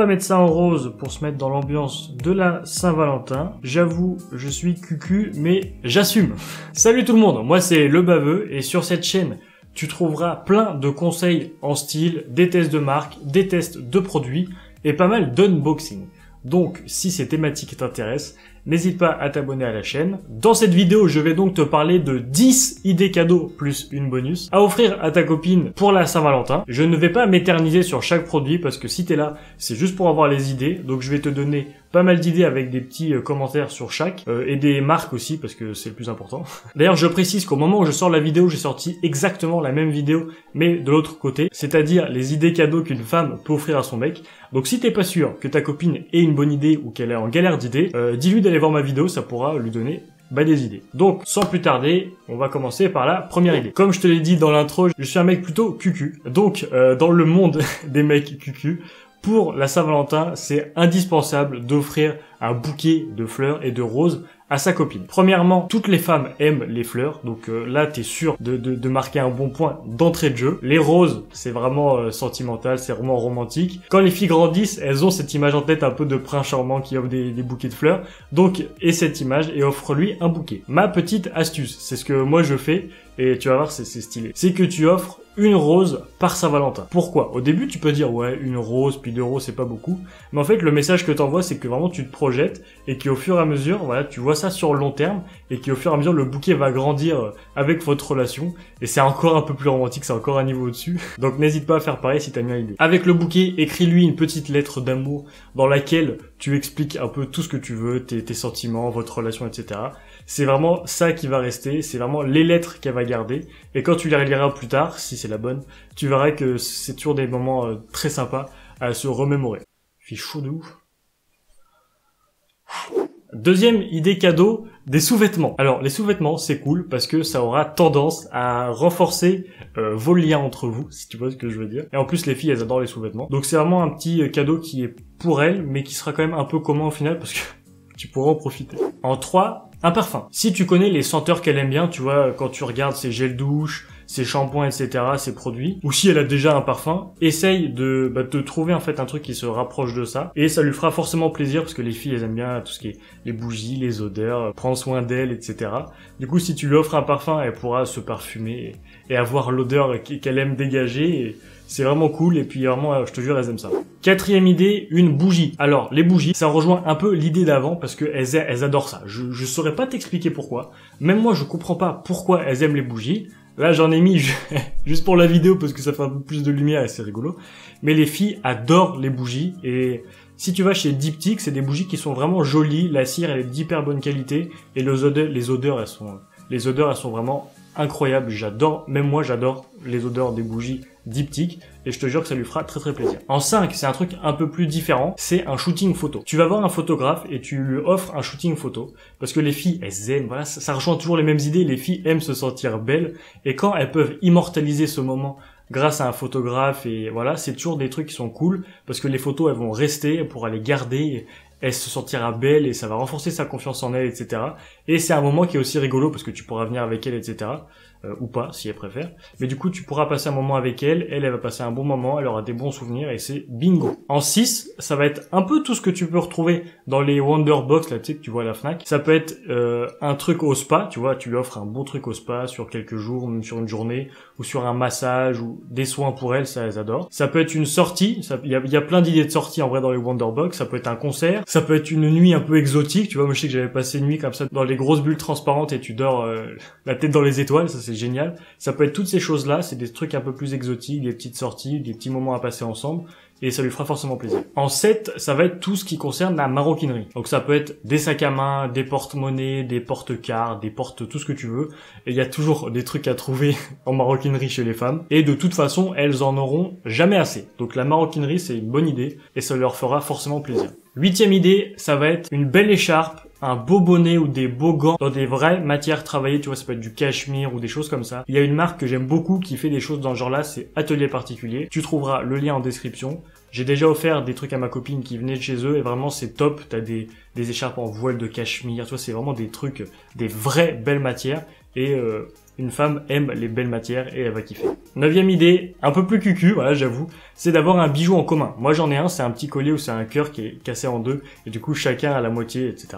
va mettre ça en rose pour se mettre dans l'ambiance de la Saint-Valentin. J'avoue, je suis cucu, mais j'assume. Salut tout le monde, moi c'est Le Baveux et sur cette chaîne, tu trouveras plein de conseils en style, des tests de marque, des tests de produits et pas mal d'unboxing. Donc, si ces thématiques t'intéressent, n'hésite pas à t'abonner à la chaîne. Dans cette vidéo, je vais donc te parler de 10 idées cadeaux plus une bonus à offrir à ta copine pour la Saint-Valentin. Je ne vais pas m'éterniser sur chaque produit parce que si t'es là, c'est juste pour avoir les idées. Donc, je vais te donner pas mal d'idées avec des petits commentaires sur chaque et des marques aussi parce que c'est le plus important. D'ailleurs, je précise qu'au moment où je sors la vidéo, j'ai sorti exactement la même vidéo mais de l'autre côté, c'est-à-dire les idées cadeaux qu'une femme peut offrir à son mec. Donc si t'es pas sûr que ta copine ait une bonne idée ou qu'elle est en galère d'idées, dis-lui d'aller voir ma vidéo, ça pourra lui donner des idées. Donc sans plus tarder, on va commencer par la première idée. Comme je te l'ai dit dans l'intro, je suis un mec plutôt cucu. Donc dans le monde des mecs cucu, pour la Saint-Valentin, c'est indispensable d'offrir un bouquet de fleurs et de roses à sa copine. Premièrement, toutes les femmes aiment les fleurs, donc là t'es sûr de marquer un bon point d'entrée de jeu. Les roses, c'est vraiment sentimental, c'est vraiment romantique. Quand les filles grandissent, elles ont cette image en tête un peu de prince charmant qui offre des bouquets de fleurs, donc aie cette image et offre-lui un bouquet. Ma petite astuce, c'est ce que moi je fais, et tu vas voir c'est stylé, c'est que tu offres une rose par Saint-Valentin. Pourquoi? Au début, tu peux dire, ouais, une rose, puis 2 roses, c'est pas beaucoup. Mais en fait, le message que t'envoies, c'est que vraiment tu te projettes et qu'au fur et à mesure, voilà, tu vois ça sur le long terme et qu'au fur et à mesure, le bouquet va grandir avec votre relation. Et c'est encore un peu plus romantique, c'est encore un niveau au-dessus. Donc n'hésite pas à faire pareil si t'as bien l'idée. Avec le bouquet, écris-lui une petite lettre d'amour dans laquelle tu expliques un peu tout ce que tu veux, tes sentiments, votre relation, etc. C'est vraiment ça qui va rester, c'est vraiment les lettres qu'elle va garder. Et quand tu les reliras plus tard, si c'est la bonne, tu verras que c'est toujours des moments très sympas à se remémorer. Il fait chaud de ouf. Deuxième idée cadeau, des sous-vêtements. Alors les sous-vêtements c'est cool parce que ça aura tendance à renforcer vos liens entre vous, si tu vois ce que je veux dire. Et en plus les filles elles adorent les sous-vêtements. Donc c'est vraiment un petit cadeau qui est pour elles mais qui sera quand même un peu commun au final parce que tu pourras en profiter. En 3, un parfum. Si tu connais les senteurs qu'elle aime bien, tu vois, quand tu regardes ses gels douche, ses shampoings, etc., ses produits, ou si elle a déjà un parfum, essaye de te trouver en fait un truc qui se rapproche de ça, et ça lui fera forcément plaisir parce que les filles elles aiment bien tout ce qui est les bougies, les odeurs, prendre soin d'elles, etc. Du coup, si tu lui offres un parfum, elle pourra se parfumer et avoir l'odeur qu'elle aime dégager. Et c'est vraiment cool et puis vraiment, je te jure, elles aiment ça. Quatrième idée, une bougie. Alors, les bougies, ça rejoint un peu l'idée d'avant parce que elles adorent ça. Je saurais pas t'expliquer pourquoi. Même moi, je comprends pas pourquoi elles aiment les bougies. Là, j'en ai mis juste pour la vidéo parce que ça fait un peu plus de lumière et c'est rigolo. Mais les filles adorent les bougies et si tu vas chez Diptyque, c'est des bougies qui sont vraiment jolies. La cire, elle est d'hyper bonne qualité et les odeurs, elles sont vraiment incroyables. J'adore, même moi, j'adore les odeurs des bougies Diptyque et je te jure que ça lui fera très très plaisir. En 5, c'est un truc un peu plus différent, c'est un shooting photo. Tu vas voir un photographe et tu lui offres un shooting photo parce que les filles, elles aiment, voilà, ça rejoint toujours les mêmes idées, les filles aiment se sentir belles et quand elles peuvent immortaliser ce moment grâce à un photographe et voilà, c'est toujours des trucs qui sont cool parce que les photos, elles vont rester, elle pourra les garder, elle se sentira belle et ça va renforcer sa confiance en elle, etc. Et c'est un moment qui est aussi rigolo parce que tu pourras venir avec elle, etc. Ou pas, si elle préfère. Mais du coup, tu pourras passer un moment avec elle, elle va passer un bon moment, elle aura des bons souvenirs et c'est bingo. En 6, ça va être un peu tout ce que tu peux retrouver dans les Wonderbox, là, tu sais, que tu vois à la Fnac. Ça peut être un truc au spa, tu vois, tu lui offres un bon truc au spa sur quelques jours, même sur une journée, ou sur un massage, ou des soins pour elle, ça, elles adorent. Ça peut être une sortie, il y a plein d'idées de sorties en vrai dans les Wonderbox, ça peut être un concert, ça peut être une nuit un peu exotique, tu vois, moi je sais que j'avais passé une nuit comme ça dans les grosses bulles transparentes et tu dors la tête dans les étoiles, ça c'est génial. Ça peut être toutes ces choses-là, c'est des trucs un peu plus exotiques, des petites sorties, des petits moments à passer ensemble, et ça lui fera forcément plaisir. En 7, ça va être tout ce qui concerne la maroquinerie. Donc ça peut être des sacs à main, des porte-monnaies, des porte-cartes, des portes, tout ce que tu veux, et il y a toujours des trucs à trouver en maroquinerie chez les femmes, et de toute façon, elles en auront jamais assez. Donc la maroquinerie, c'est une bonne idée, et ça leur fera forcément plaisir. 8e idée, ça va être une belle écharpe, un beau bonnet ou des beaux gants dans des vraies matières travaillées, tu vois, ça peut être du cachemire ou des choses comme ça. Il y a une marque que j'aime beaucoup qui fait des choses dans ce genre-là, c'est Atelier Particulier. Tu trouveras le lien en description. J'ai déjà offert des trucs à ma copine qui venait de chez eux et vraiment c'est top. T'as des écharpes en voile de cachemire, tu vois, c'est vraiment des trucs, des vraies belles matières. Et Une femme aime les belles matières et elle va kiffer. 9e idée, un peu plus cucu, voilà, j'avoue, c'est d'avoir un bijou en commun. Moi j'en ai un, c'est un petit collier où c'est un cœur qui est cassé en deux et du coup chacun a la moitié, etc.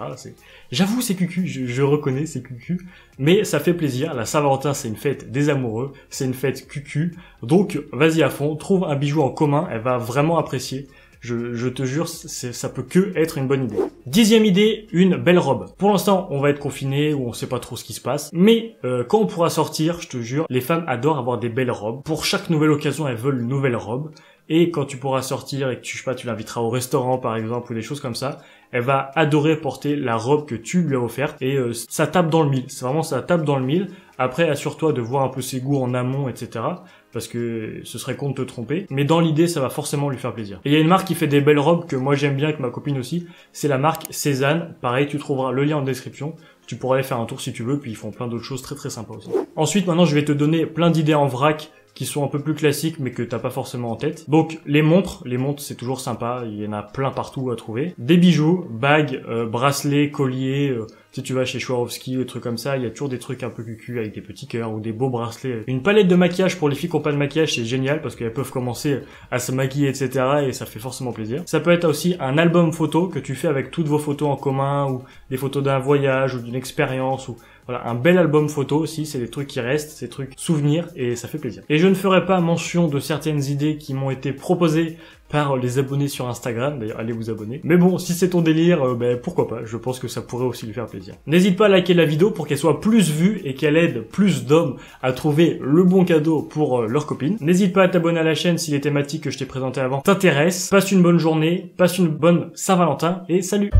J'avoue c'est cucu, je reconnais c'est cucu, mais ça fait plaisir. La Saint-Valentin c'est une fête des amoureux, c'est une fête cucu, donc vas-y à fond, trouve un bijou en commun, elle va vraiment apprécier. Je te jure, ça peut que être une bonne idée. 10e idée, une belle robe. Pour l'instant, on va être confiné ou on sait pas trop ce qui se passe. Mais quand on pourra sortir, je te jure, les femmes adorent avoir des belles robes. Pour chaque nouvelle occasion, elles veulent une nouvelle robe. Et quand tu pourras sortir et que je sais pas, tu l'inviteras au restaurant par exemple ou des choses comme ça, elle va adorer porter la robe que tu lui as offerte et ça tape dans le mille. C'est vraiment ça tape dans le mille. Après, assure-toi de voir un peu ses goûts en amont, etc. Parce que ce serait con de te tromper. Mais dans l'idée, ça va forcément lui faire plaisir. Et il y a une marque qui fait des belles robes que moi j'aime bien, avec ma copine aussi. C'est la marque Cézanne. Pareil, tu trouveras le lien en description. Tu pourras aller faire un tour si tu veux. Puis ils font plein d'autres choses très très sympas aussi. Ensuite, maintenant, je vais te donner plein d'idées en vrac qui sont un peu plus classiques mais que t'as pas forcément en tête. Donc les montres c'est toujours sympa, il y en a plein partout à trouver. Des bijoux, bagues, bracelets, colliers, si tu vas chez Swarovski, des trucs comme ça, il y a toujours des trucs un peu cucu avec des petits cœurs ou des beaux bracelets. Une palette de maquillage pour les filles qui ont pas de maquillage, c'est génial parce qu'elles peuvent commencer à se maquiller, etc. et ça fait forcément plaisir. Ça peut être aussi un album photo que tu fais avec toutes vos photos en commun ou des photos d'un voyage ou d'une expérience ou voilà, un bel album photo aussi, c'est des trucs qui restent, c'est des trucs souvenirs et ça fait plaisir. Et je ne ferai pas mention de certaines idées qui m'ont été proposées par les abonnés sur Instagram, d'ailleurs allez vous abonner. Mais bon, si c'est ton délire, pourquoi pas, je pense que ça pourrait aussi lui faire plaisir. N'hésite pas à liker la vidéo pour qu'elle soit plus vue et qu'elle aide plus d'hommes à trouver le bon cadeau pour leur copine. N'hésite pas à t'abonner à la chaîne si les thématiques que je t'ai présentées avant t'intéressent. Passe une bonne journée, passe une bonne Saint-Valentin et salut!